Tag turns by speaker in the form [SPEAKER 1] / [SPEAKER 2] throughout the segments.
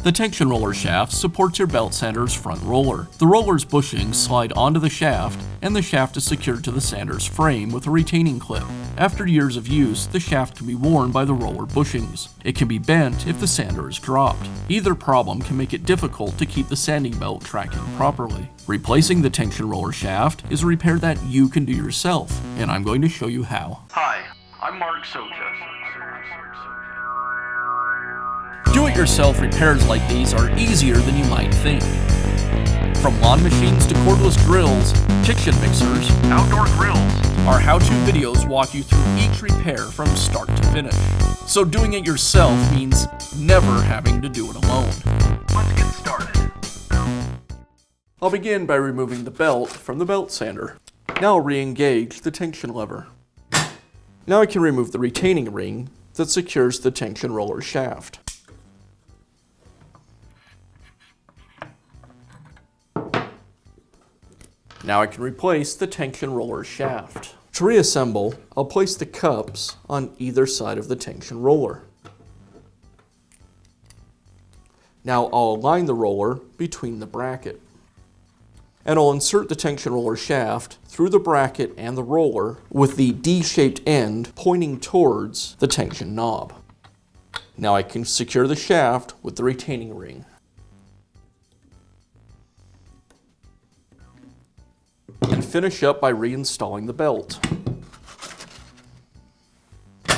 [SPEAKER 1] The tension roller shaft supports your belt sander's front roller. The roller's bushings slide onto the shaft, and the shaft is secured to the sander's frame with a retaining clip. After years of use, the shaft can be worn by the roller bushings. It can be bent if the sander is dropped. Either problem can make it difficult to keep the sanding belt tracking properly. Replacing the tension roller shaft is a repair that you can do yourself, and I'm going to show you how.
[SPEAKER 2] Hi, I'm Mark Socha.
[SPEAKER 1] Do-it-yourself repairs like these are easier than you might think. From lawn machines to cordless grills, kitchen mixers,
[SPEAKER 2] Outdoor grills.
[SPEAKER 1] our how-to videos walk you through each repair from start to finish. So doing it yourself means never having to do it alone.
[SPEAKER 2] Let's get started.
[SPEAKER 1] I'll begin by removing the belt from the belt sander. Now I'll re-engage the tension lever. Now I can remove the retaining ring that secures the tension roller shaft. Now I can replace the tension roller shaft. To reassemble, I'll place the cups on either side of the tension roller. Now I'll align the roller between the bracket. And I'll insert the tension roller shaft through the bracket and the roller with the D-shaped end pointing towards the tension knob. Now I can secure the shaft with the retaining ring. And finish up by reinstalling the belt.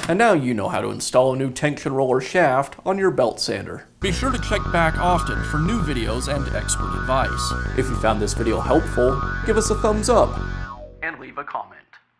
[SPEAKER 1] And now you know how to install a new tension roller shaft on your belt sander. Be sure to check back often for new videos and expert advice. If you found this video helpful, give us a thumbs up.
[SPEAKER 2] And leave a comment.